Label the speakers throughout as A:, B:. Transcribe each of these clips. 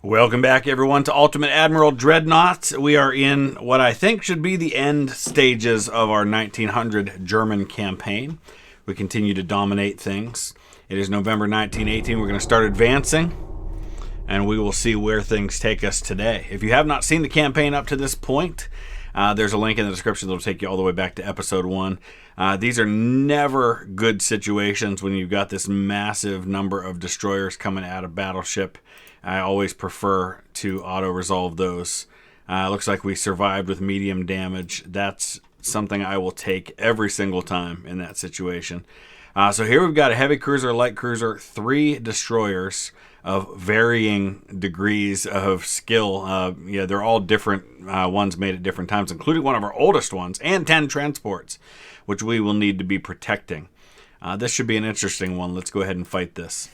A: Welcome back, everyone, to Ultimate Admiral Dreadnoughts. We are in what I think should be the end stages of our 1900 German campaign. We continue to dominate things. It is November 1918. We're going to start advancing, and we will see where things take us today. If you have not seen the campaign up to this point, there's a link in the description that will take you all the way back to episode 1. These are never good situations when you've got this massive number of destroyers coming out of battleship. I always prefer to auto-resolve those. Looks like we survived with medium damage. That's something I will take every single time in that situation. So here we've got a heavy cruiser, a light cruiser, 3 destroyers of varying degrees of skill. They're all different ones made at different times, including one of our oldest ones, and 10 transports, which we will need to be protecting. This should be an interesting one. Let's go ahead and fight this.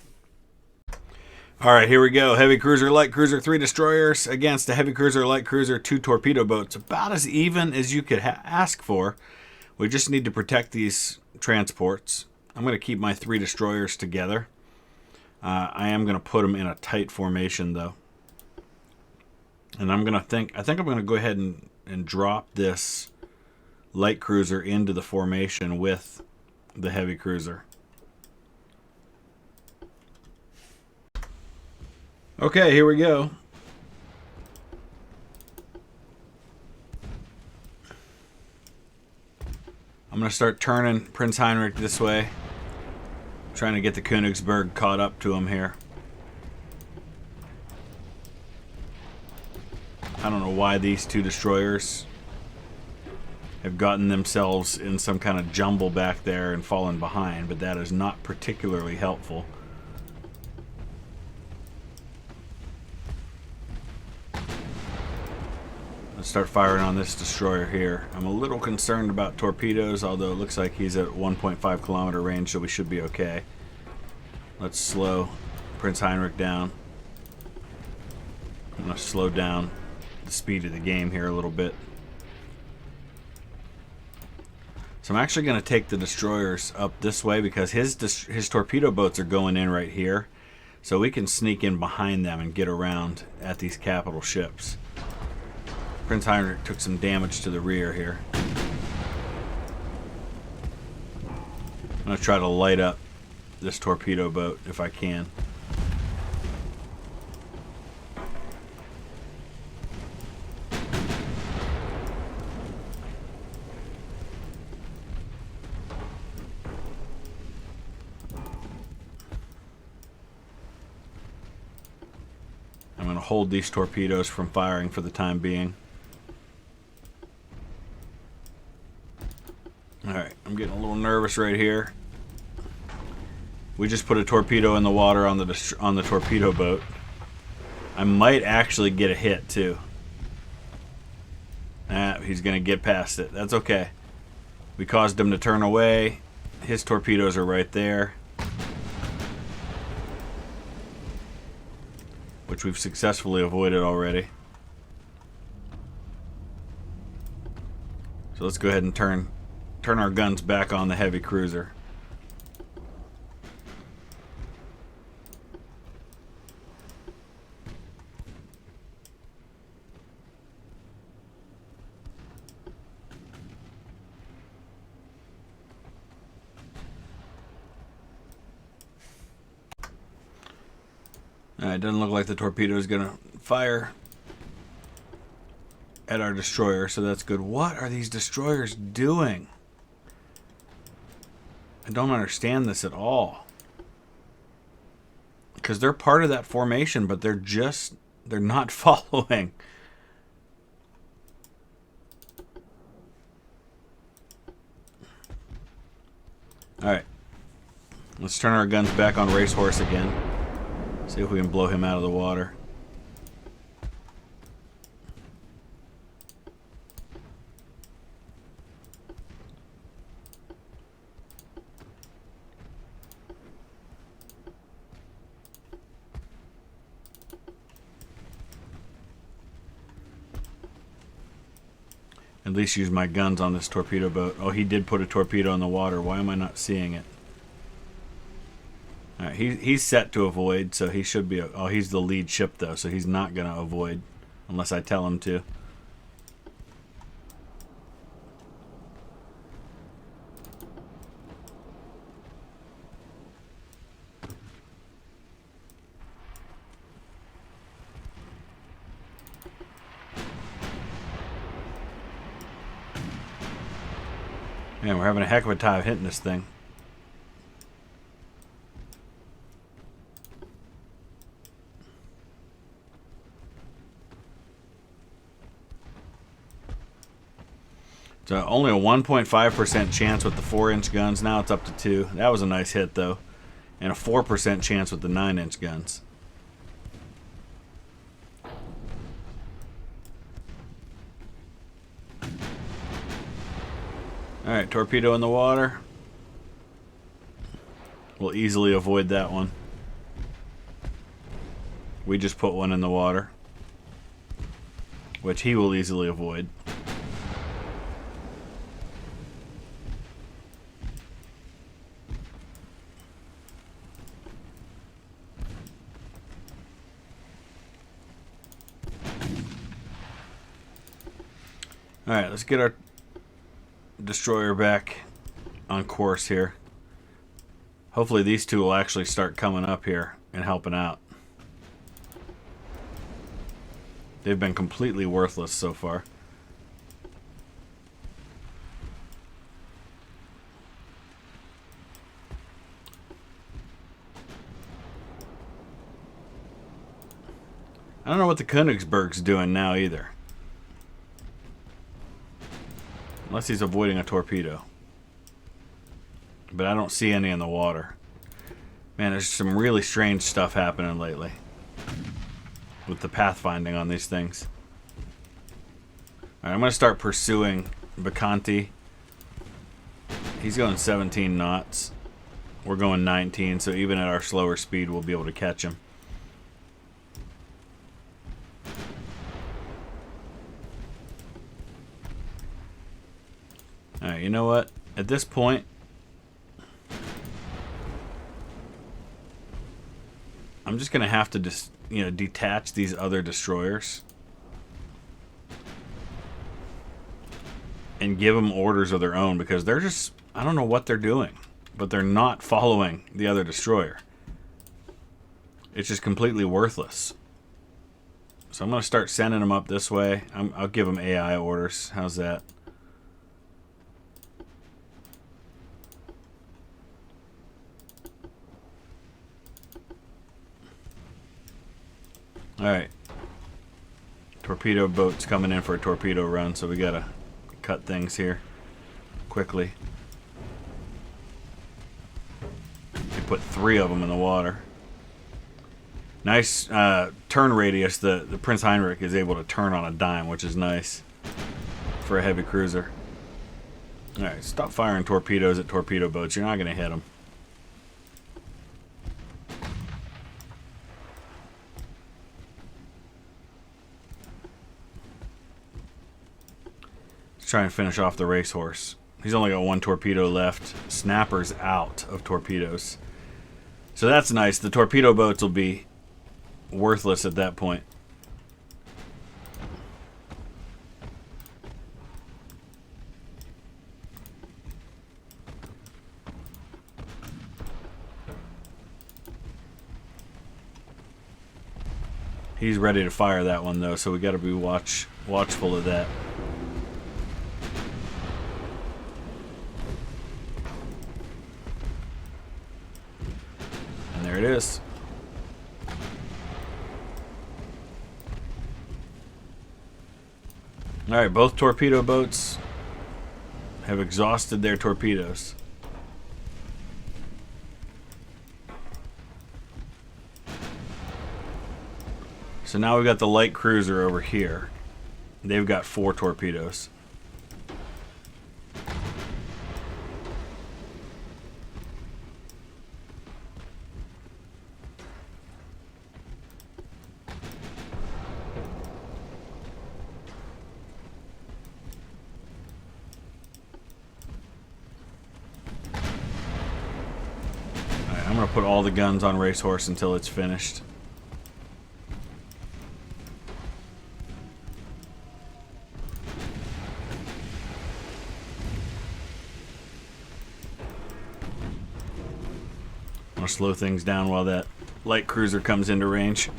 A: All right, here we go. Heavy cruiser, light cruiser, 3 destroyers against a heavy cruiser, light cruiser, 2 torpedo boats. About as even as you could ask for. We just need to protect these transports. I'm going to keep my 3 destroyers together. I am going to put them in a tight formation, though. And I think I'm going to go ahead and drop this light cruiser into the formation with the heavy cruiser. Okay, here we go. I'm going to start turning Prince Heinrich this way. Trying to get the Königsberg caught up to him here. I don't know why these 2 destroyers have gotten themselves in some kind of jumble back there and fallen behind, but that is not particularly helpful. Start firing on this destroyer here. I'm a little concerned about torpedoes, although it looks like he's at 1.5 kilometer range, so we should be okay. Let's slow Prince Heinrich down. I'm going to slow down the speed of the game here a little bit. So I'm actually going to take the destroyers up this way because his torpedo boats are going in right here. So we can sneak in behind them and get around at these capital ships. Prince Heinrich took some damage to the rear here. I'm going to try to light up this torpedo boat if I can. I'm going to hold these torpedoes from firing for the time being. Alright, I'm getting a little nervous right here. We just put a torpedo in the water on the torpedo boat. I might actually get a hit too. He's going to get past it. That's okay. We caused him to turn away. His torpedoes are right there, which we've successfully avoided already. So let's go ahead and turn our guns back on the heavy cruiser. It doesn't look like the torpedo is going to fire at our destroyer, so that's good. What are these destroyers doing? I don't understand this at all. Because they're part of that formation, but they're not following. Alright. Let's turn our guns back on Racehorse again. See if we can blow him out of the water. At least use my guns on this torpedo boat. Oh, he did put a torpedo in the water. Why am I not seeing it? All right, he's set to avoid, so he should be... Oh, he's the lead ship, though, so he's not going to avoid unless I tell him to. Man, we're having a heck of a time hitting this thing. So only a 1.5% chance with the 4-inch guns. Now it's up to 2. That was a nice hit, though. And a 4% chance with the 9-inch guns. Alright, torpedo in the water. We'll easily avoid that one. We just put one in the water, which he will easily avoid. Alright, let's get our destroyer back on course here. Hopefully these two will actually start coming up here and helping out. They've been completely worthless so far. I don't know what the Königsberg's doing now either. Unless he's avoiding a torpedo. But I don't see any in the water. Man, there's some really strange stuff happening lately. With the pathfinding on these things. Alright, I'm going to start pursuing Bacanti. He's going 17 knots. We're going 19, so even at our slower speed, we'll be able to catch him. Alright, you know what? At this point, I'm just going to have to just, detach these other destroyers and give them orders of their own, because they're just, I don't know what they're doing, but they're not following the other destroyer. It's just completely worthless. So I'm going to start sending them up this way. I'll give them AI orders. How's that? Alright. Torpedo boat's coming in for a torpedo run, so we gotta cut things here quickly. They put 3 of them in the water. Nice turn radius. The Prince Heinrich is able to turn on a dime, which is nice for a heavy cruiser. Alright, stop firing torpedoes at torpedo boats. You're not gonna hit them. Try and finish off the racehorse. He's only got 1 torpedo left. Snapper's out of torpedoes. So that's nice. The torpedo boats will be worthless at that point. He's ready to fire that one though, so we got to be watchful of that. There it is. Alright, both torpedo boats have exhausted their torpedoes. So now we've got the light cruiser over here. They've got 4 torpedoes. want to put all the guns on Racehorse until it's finished. I want to slow things down while that light cruiser comes into range.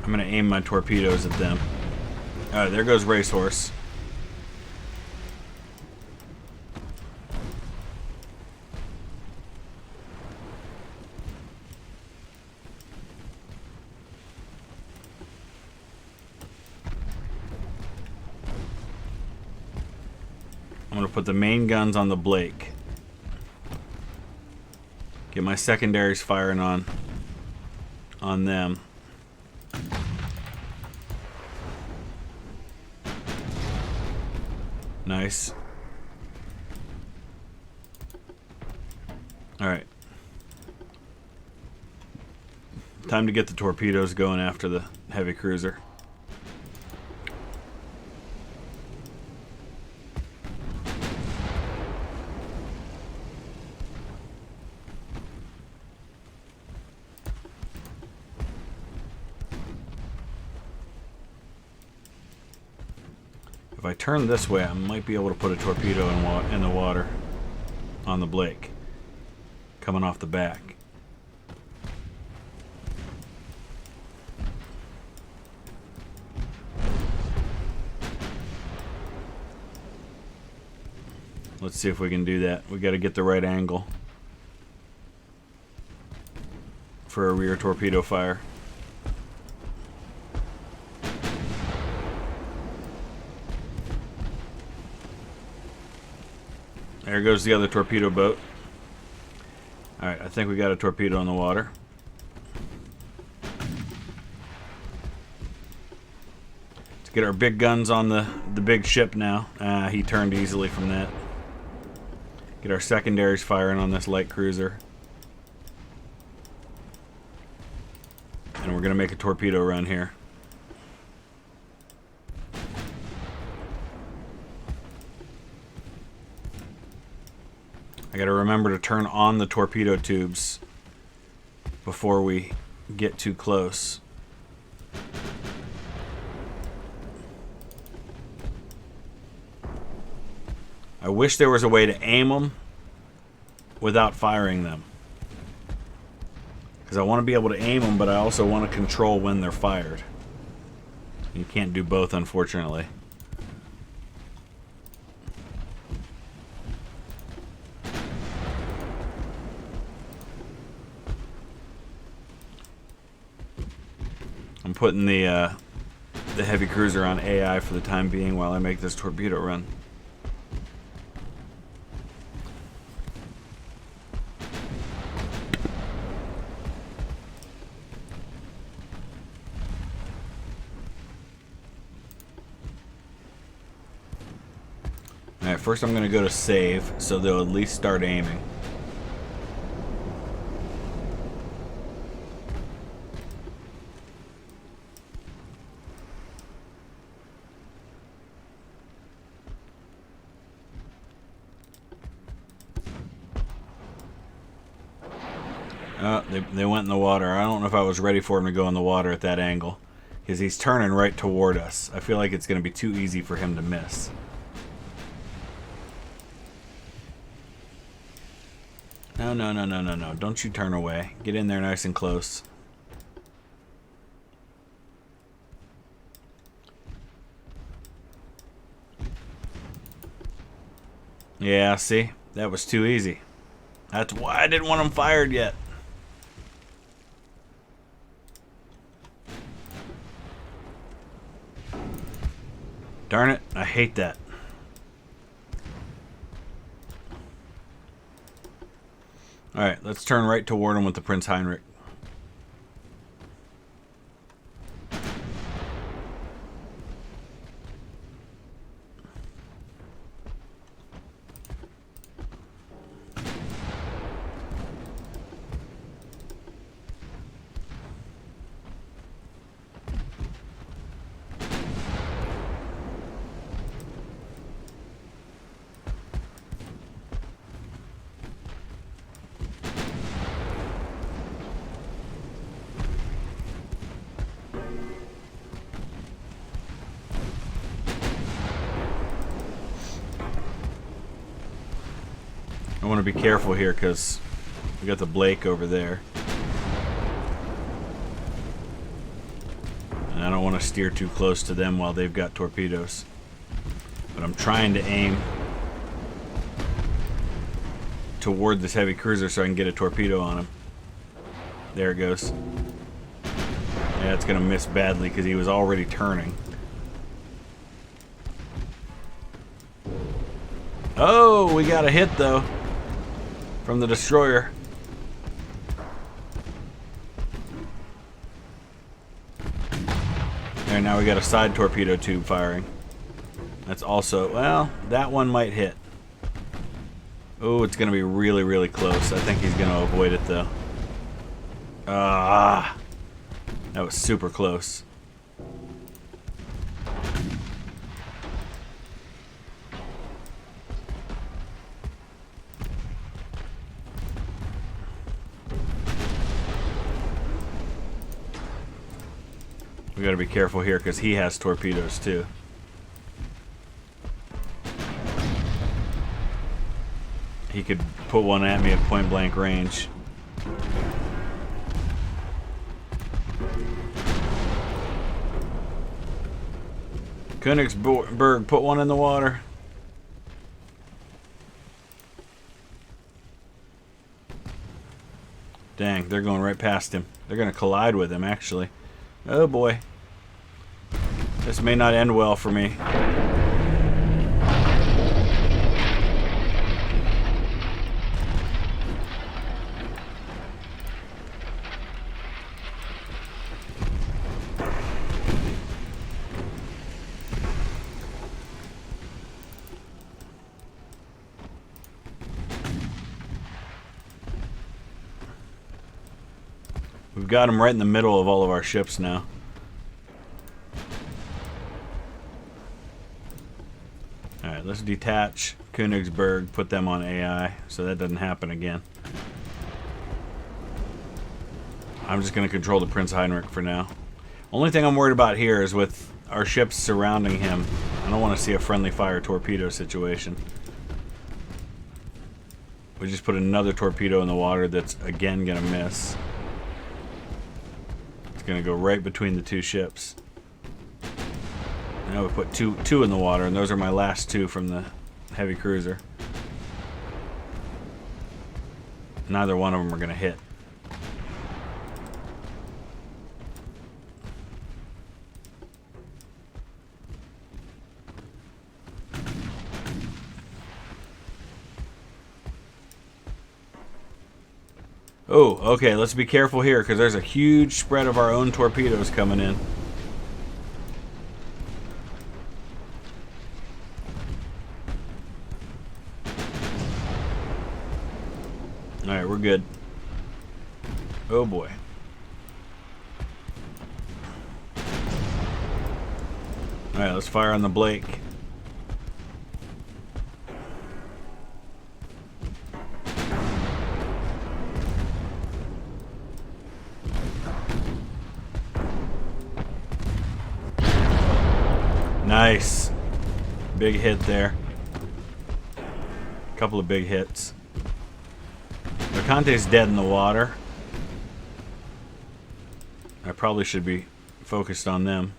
A: I'm going to aim my torpedoes at them. Alright, there goes Racehorse. I'm going to put the main guns on the Blake. Get my secondaries firing on them. Nice. Alright. Time to get the torpedoes going after the heavy cruiser. If I turn this way, I might be able to put a torpedo in the water on the Blake, coming off the back. Let's see if we can do that. We got to get the right angle for a rear torpedo fire. There goes the other torpedo boat. Alright, I think we got a torpedo in the water. Let's get our big guns on the big ship now. He turned easily from that. Get our secondaries firing on this light cruiser. And we're going to make a torpedo run here. I gotta remember to turn on the torpedo tubes before we get too close. I wish there was a way to aim them without firing them. Because I want to be able to aim them, but I also want to control when they're fired. You can't do both, unfortunately. I'm putting the heavy cruiser on AI for the time being while I make this torpedo run. Alright, first I'm going to go to save, so they'll at least start aiming. They went in the water. I don't know if I was ready for him to go in the water at that angle, because he's turning right toward us. I feel like it's going to be too easy for him to miss. No, no, no, no, no, no. Don't you turn away. Get in there nice and close. Yeah, see? That was too easy. That's why I didn't want him fired yet. Darn it, I hate that. Alright, let's turn right toward him with the Prince Heinrich. want to be careful here because we got the Blake over there. And I don't want to steer too close to them while they've got torpedoes. But I'm trying to aim toward this heavy cruiser so I can get a torpedo on him. There it goes. Yeah, it's going to miss badly because he was already turning. Oh, we got a hit though from the destroyer. There, now we got a side torpedo tube firing. That's also, well, that one might hit. Oh, it's going to be really, really close. I think he's going to avoid it though. Ah, that was super close. We gotta be careful here because he has torpedoes too. He could put one at me at point blank range. Königsberg, put one in the water. Dang, they're going right past him. They're gonna collide with him actually. Oh boy. This may not end well for me. We've got him right in the middle of all of our ships now. Alright, let's detach Königsberg, put them on AI, so that doesn't happen again. I'm just going to control the Prince Heinrich for now. Only thing I'm worried about here is with our ships surrounding him, I don't want to see a friendly fire torpedo situation. We just put another torpedo in the water that's again going to miss. It's going to go right between the two ships. Now we put two in the water, and those are my last two from the heavy cruiser. Neither one of them are going to hit. Oh, okay, let's be careful here because there's a huge spread of our own torpedoes coming in. Alright, we're good. Oh boy. Alright, let's fire on the Blake. Nice. Big hit there. Couple of big hits. Mercante's dead in the water. I probably should be focused on them.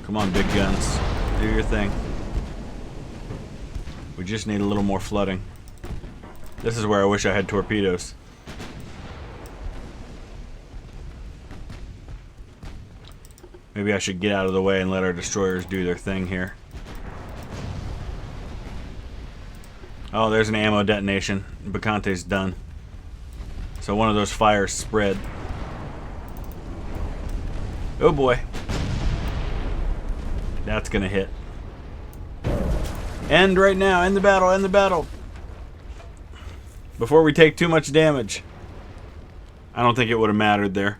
A: Come on, big guns. Do your thing. We just need a little more flooding. This is where I wish I had torpedoes. Maybe I should get out of the way and let our destroyers do their thing here. Oh, there's an ammo detonation. Bacante's done. So one of those fires spread. Oh boy. That's gonna hit. End right now. End the battle. End the battle. Before we take too much damage. I don't think it would have mattered there.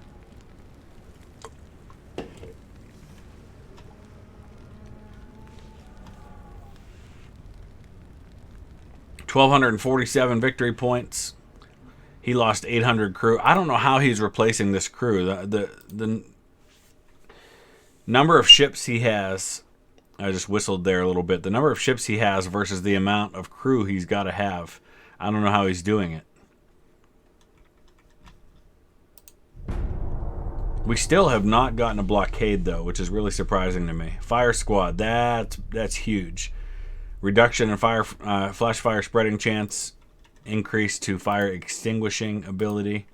A: 1,247 victory points. He lost 800 crew. I don't know how he's replacing this crew. The number of ships he has, I just whistled there a little bit. The number of ships he has versus the amount of crew he's got to have. I don't know how he's doing it. We still have not gotten a blockade, though, which is really surprising to me. Fire squad, that's huge. Reduction in flash fire spreading chance, increase to fire extinguishing ability.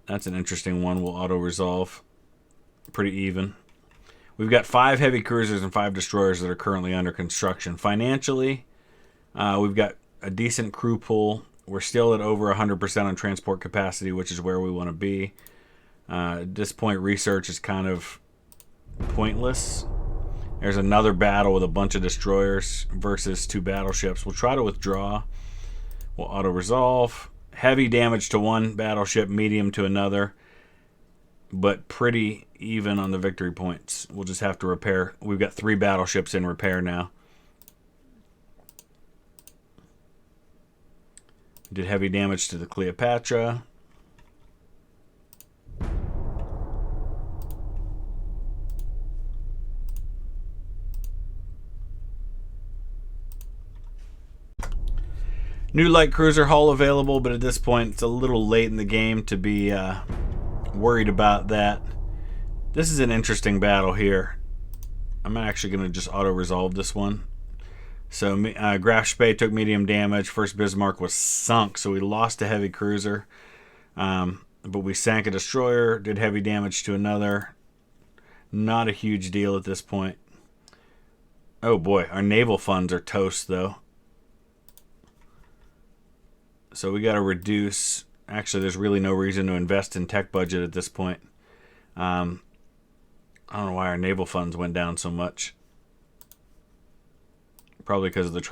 A: That's an interesting one. We'll auto-resolve. Pretty even. We've got 5 heavy cruisers and 5 destroyers that are currently under construction. Financially, we've got a decent crew pool. We're still at over 100% on transport capacity, which is where we want to be. At this point, research is kind of pointless. There's another battle with a bunch of destroyers versus 2 battleships. We'll try to withdraw. We'll auto-resolve. Heavy damage to one battleship, medium to another. But pretty even on the victory points. We'll just have to repair. We've got 3 battleships in repair now. Did heavy damage to the Cleopatra. New light cruiser hull available, but at this point it's a little late in the game to be worried about that. This is an interesting battle here. I'm actually going to just auto-resolve this one. So Graf Spee took medium damage. First Bismarck was sunk, so we lost a heavy cruiser. But we sank a destroyer, did heavy damage to another. Not a huge deal at this point. Oh boy, our naval funds are toast though. So we got to reduce. Actually, there's really no reason to invest in tech budget at this point. I don't know why our naval funds went down so much. Probably because of the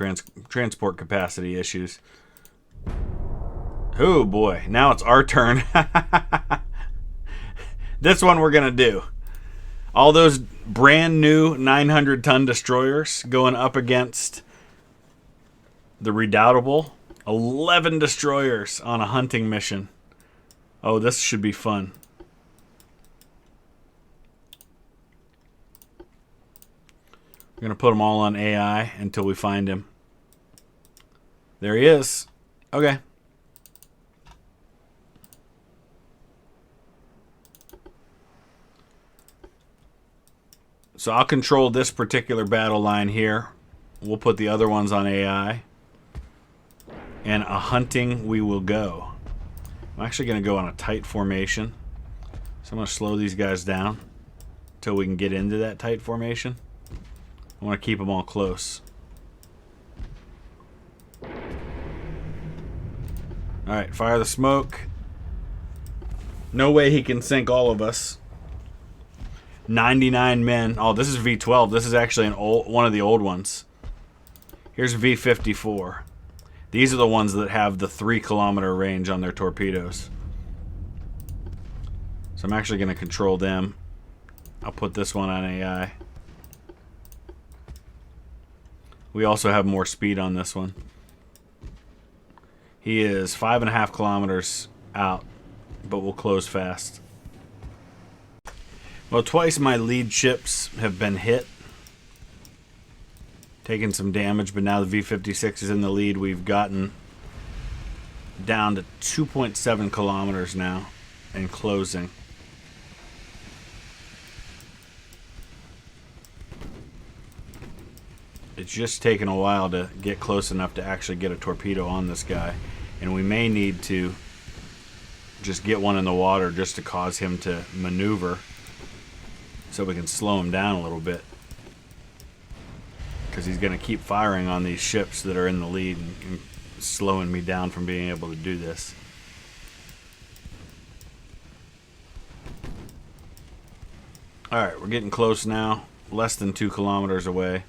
A: transport capacity issues. Oh boy, now it's our turn. This one we're going to do. All those brand new 900-ton destroyers going up against the Redoubtable. 11 destroyers on a hunting mission. Oh, this should be fun. We're going to put them all on AI until we find him. There he is. Okay. So I'll control this particular battle line here. We'll put the other ones on AI. And a hunting we will go. I'm actually going to go on a tight formation. So I'm going to slow these guys down until we can get into that tight formation. I want to keep them all close. Alright, fire the smoke. No way he can sink all of us. 99 men. Oh, this is V12. This is actually one of the old ones. Here's V54. These are the ones that have the 3-kilometer range on their torpedoes. So I'm actually going to control them. I'll put this one on AI. We also have more speed on this one. He is 5.5 kilometers out, but we'll close fast. Well, twice my lead ships have been hit. Taking some damage, but now the V56 is in the lead. We've gotten down to 2.7 kilometers now and closing. It's just taken a while to get close enough to actually get a torpedo on this guy. And we may need to just get one in the water just to cause him to maneuver so we can slow him down a little bit. Because he's going to keep firing on these ships that are in the lead and slowing me down from being able to do this. Alright, we're getting close now. Less than 2 kilometers away.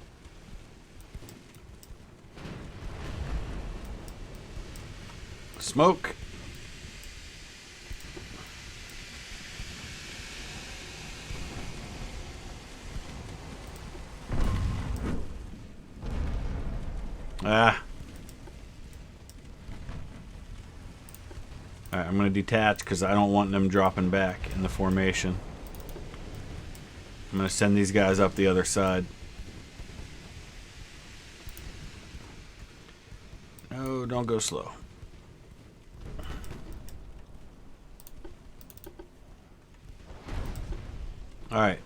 A: Smoke. Alright, I'm going to detach because I don't want them dropping back in the formation. I'm going to send these guys up the other side. No, don't go slow. Alright,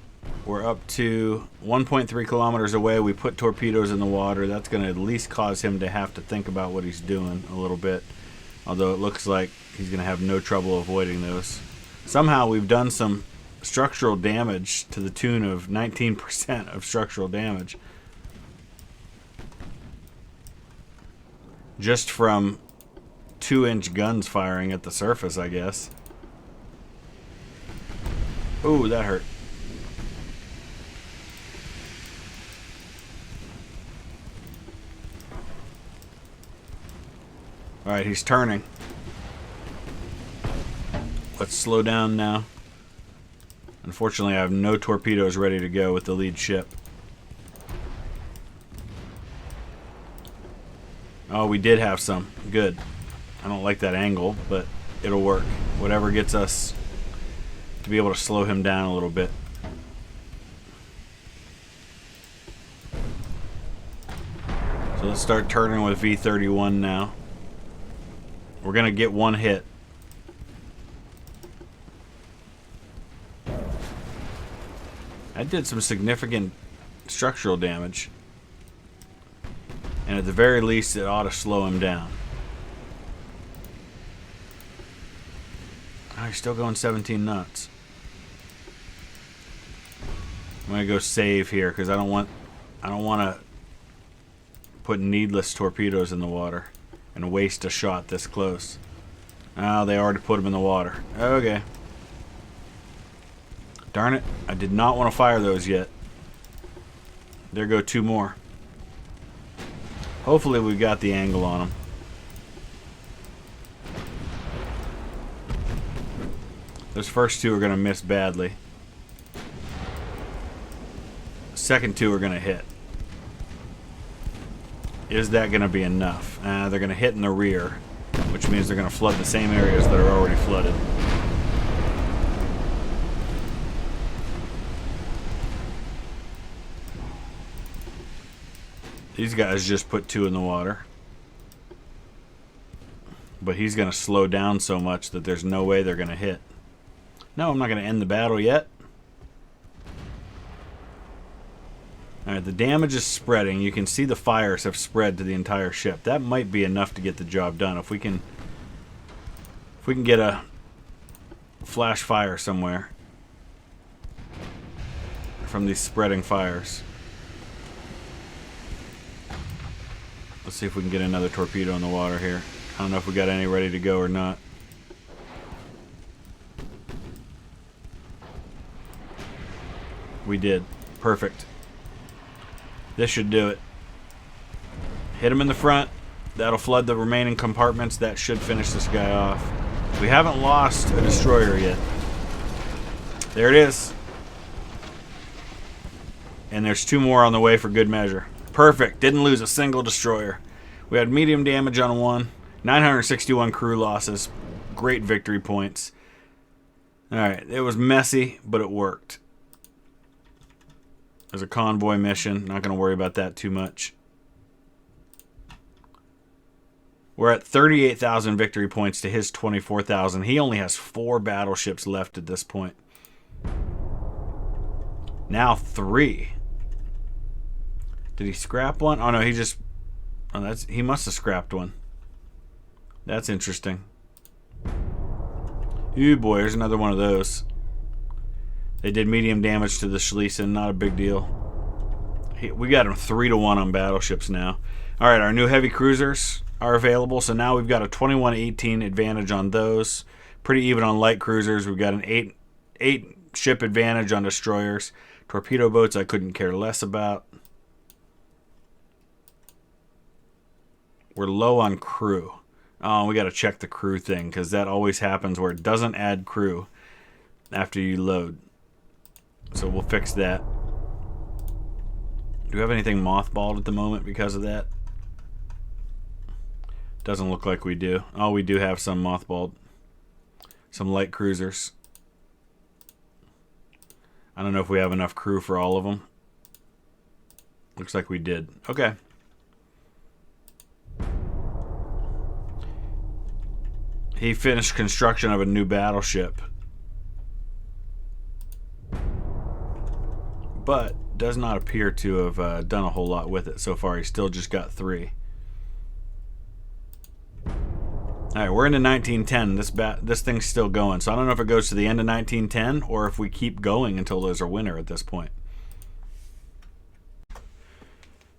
A: we're up to 1.3 kilometers away. We put torpedoes in the water. That's going to at least cause him to have to think about what he's doing a little bit. Although it looks like he's going to have no trouble avoiding those. Somehow we've done some structural damage to the tune of 19% of structural damage. Just from 2-inch guns firing at the surface, I guess. Ooh, that hurt. Alright, he's turning. Let's slow down now. Unfortunately, I have no torpedoes ready to go with the lead ship. Oh, we did have some. Good. I don't like that angle, but it'll work. Whatever gets us to be able to slow him down a little bit. So let's start turning with V31 now. We're going to get one hit. I did some significant structural damage. And at the very least, it ought to slow him down. Oh, he's still going 17 knots. I'm going to go save here because I don't want to put needless torpedoes in the water and waste a shot this close. Oh, they already put him in the water. Okay. Darn it. I did not want to fire those yet. There go two more. Hopefully we got the angle on them. Those first two are going to miss badly. The second two are going to hit. Is that going to be enough? They're going to hit in the rear, which means they're going to flood the same areas that are already flooded. These guys just put two in the water. But he's going to slow down so much that there's no way they're going to hit. No, I'm not going to end the battle yet. Alright, the damage is spreading. You can see the fires have spread to the entire ship. That might be enough to get the job done. If we can get a flash fire somewhere from these spreading fires. Let's see if we can get another torpedo in the water here. I don't know if we got any ready to go or not. We did. Perfect. This should do it. Hit him in the front. That'll flood the remaining compartments. That should finish this guy off. We haven't lost a destroyer yet. There it is. And there's two more on the way for good measure. Perfect. Didn't lose a single destroyer. We had medium damage on one. 961 crew losses. Great victory points. Alright, it was messy, but it worked. There's a convoy mission. Not going to worry about that too much. We're at 38,000 victory points to his 24,000. He only has 4 battleships left at this point. Now 3. Did he scrap one? Oh no, he just... Oh, he must have scrapped one. That's interesting. Ooh boy, there's another one of those. They did medium damage to the Schlesien, not a big deal. We got him 3-1 on battleships now. Alright, our new heavy cruisers are available, so now we've got a 21-18 advantage on those. Pretty even on light cruisers. We've got an 8 ship advantage on destroyers. Torpedo boats I couldn't care less about. We're low on crew. Oh, we got to check the crew thing, because that always happens where it doesn't add crew after you load. So we'll fix that. Do we have anything mothballed at the moment because of that? Doesn't look like we do. Oh, we do have some mothballed. some light cruisers. I don't know if we have enough crew for all of them. Looks like we did. Okay. He finished construction of a new battleship, but does not appear to have done a whole lot with it so far. He's still just got 3. Alright, we're into 1910. This thing's still going. So I don't know if it goes to the end of 1910 or if we keep going until there's a winner at this point.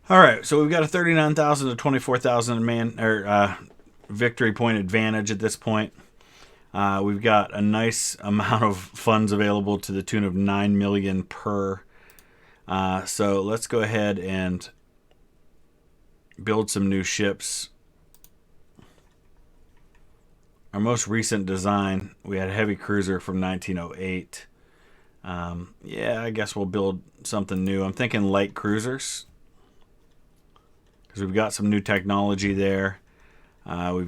A: Alright, so we've got a 39,000 to 24,000 man victory point advantage at this point. We've got a nice amount of funds available to the tune of 9 million per. So let's go ahead and build some new ships. Our most recent design, we had a heavy cruiser from 1908. Yeah, I guess we'll build something new. I'm thinking light cruisers, because we've got some new technology there. We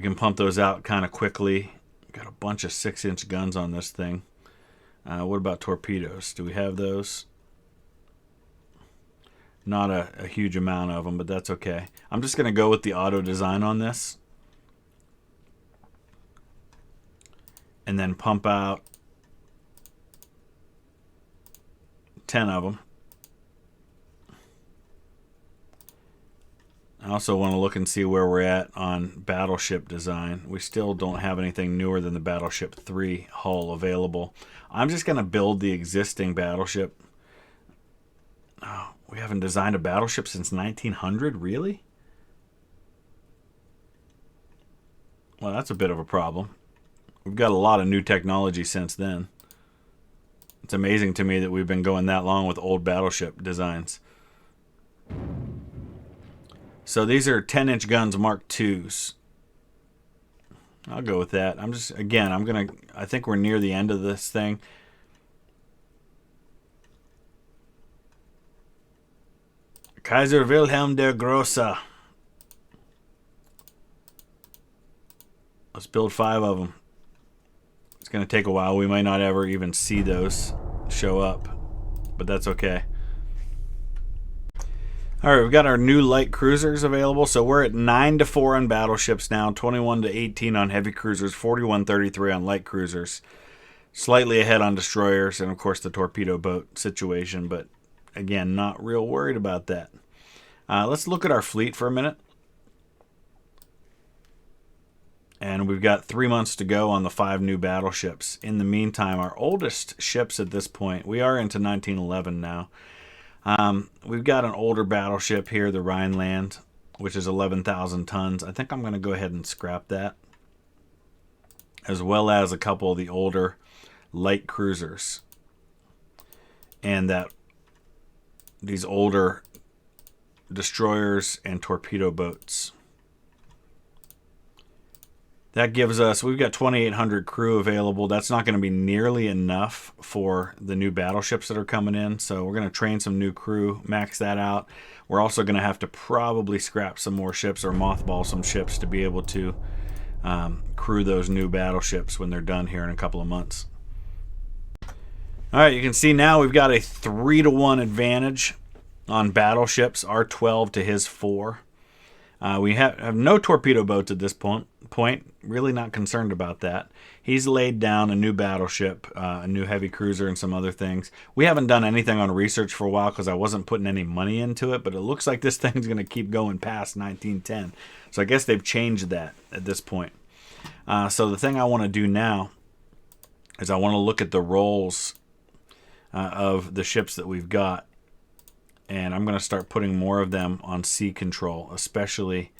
A: can pump those out kind of quickly. Got a bunch of 6-inch guns on this thing. What about torpedoes? Do we have those? Not a huge amount of them, but that's okay. I'm just going to go with the auto design on this. And then pump out 10 of them. I also want to look and see where we're at on battleship design. We still don't have anything newer than the Battleship 3 hull available. I'm just going to build the existing battleship. Oh, we haven't designed a battleship since 1900? Really? Well, that's a bit of a problem. We've got a lot of new technology since then. It's amazing to me that we've been going that long with old battleship designs. So these are 10-inch guns, Mark IIs. I'll go with that. I think we're near the end of this thing. Kaiser Wilhelm der Grosse. Let's build 5 of them. It's going to take a while. We might not ever even see those show up, but that's okay. All right, we've got our new light cruisers available. So we're at 9-4 on battleships now, 21-18 on heavy cruisers, 41-33 on light cruisers. Slightly ahead on destroyers, and of course the torpedo boat situation, but again, not real worried about that. Let's look at our fleet for a minute. And we've got 3 months to go on the 5 new battleships. In the meantime, our oldest ships at this point, we are into 1911 now. We've got an older battleship here, the Rhineland, which is 11,000 tons. I think I'm going to go ahead and scrap that, as well as a couple of the older light cruisers, and these older destroyers and torpedo boats. That gives us, we've got 2,800 crew available. That's not going to be nearly enough for the new battleships that are coming in. So we're going to train some new crew, max that out. We're also going to have to probably scrap some more ships or mothball some ships to be able to crew those new battleships when they're done here in a couple of months. All right, you can see now we've got a 3-1 advantage on battleships, our 12 to his 4. We have no torpedo boats at this point. Really not concerned about that. He's laid down a new battleship, a new heavy cruiser, and some other things. We haven't done anything on research for a while because I wasn't putting any money into it, but it looks like this thing's going to keep going past 1910. So I guess they've changed that at this point. So the thing I want to do now is I want to look at the roles of the ships that we've got. And I'm going to start putting more of them on sea control, especially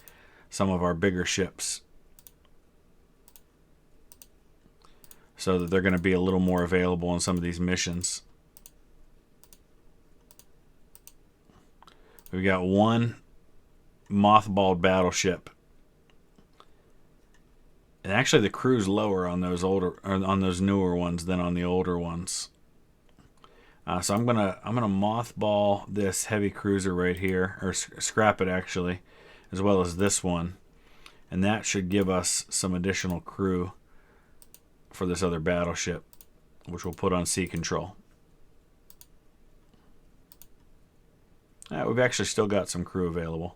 A: some of our bigger ships, so that they're going to be a little more available in some of these missions. We've got one mothballed battleship, and actually the crew's lower on those newer ones than on the older ones. So I'm gonna mothball this heavy cruiser right here, or scrap it actually, as well as this one, And that should give us some additional crew for this other battleship, which we'll put on sea control. We've actually still got some crew available.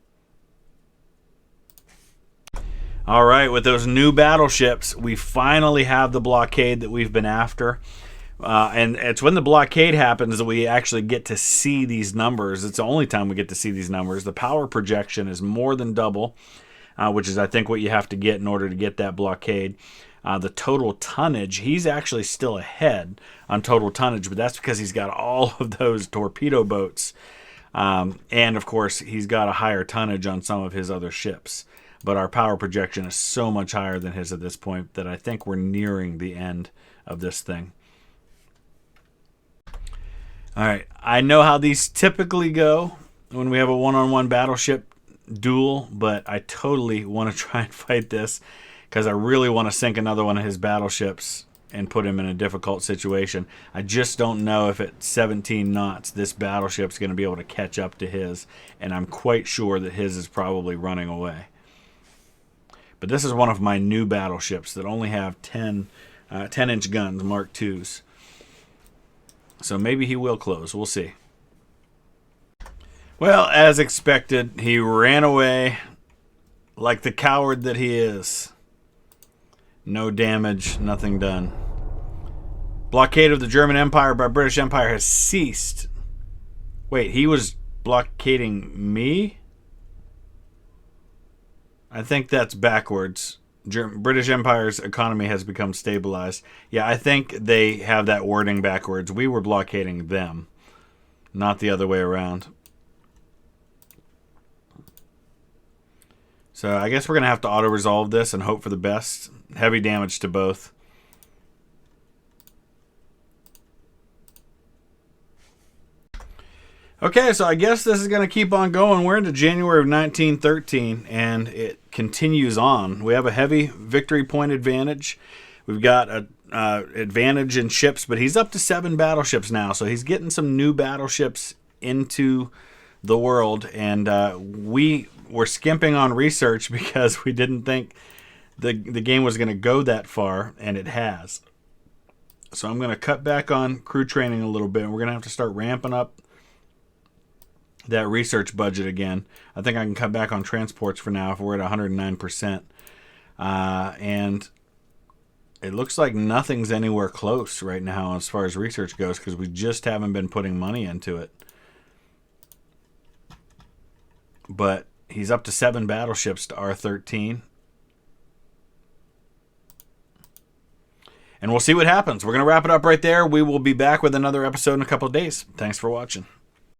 A: All right, with those new battleships, we finally have the blockade that we've been after. And it's when the blockade happens that we actually get to see these numbers. It's the only time we get to see these numbers. The power projection is more than double, which is, I think, what you have to get in order to get that blockade. The total tonnage, he's actually still ahead on total tonnage, but that's because he's got all of those torpedo boats. And, of course, he's got a higher tonnage on some of his other ships. But our power projection is so much higher than his at this point that I think we're nearing the end of this thing. All right, I know how these typically go when we have a one-on-one battleship duel, but I totally want to try and fight this because I really want to sink another one of his battleships and put him in a difficult situation. I just don't know if at 17 knots this battleship's going to be able to catch up to his, and I'm quite sure that his is probably running away. But this is one of my new battleships that only have 10-inch guns, Mark IIs. So maybe he will close. We'll see. Well, as expected, he ran away like the coward that he is. No damage, nothing done. Blockade of the German Empire by British Empire has ceased. Wait, he was blockading me? I think that's backwards. British Empire's economy has become stabilized. Yeah, I think they have that wording backwards. We were blockading them, not the other way around. So I guess we're going to have to auto-resolve this and hope for the best. Heavy damage to both. Okay, so I guess this is going to keep on going. We're into January of 1913, and it continues on. We have a heavy victory point advantage. We've got an advantage in ships, but he's up to 7 battleships now, so he's getting some new battleships into the world, and we were skimping on research because we didn't think the game was going to go that far, and it has. So I'm going to cut back on crew training a little bit, and we're going to have to start ramping up that research budget again. I think I can cut back on transports for now if we're at 109%. And it looks like nothing's anywhere close right now as far as research goes because we just haven't been putting money into it. But he's up to 7 battleships to R13. And we'll see what happens. We're going to wrap it up right there. We will be back with another episode in a couple of days. Thanks for watching.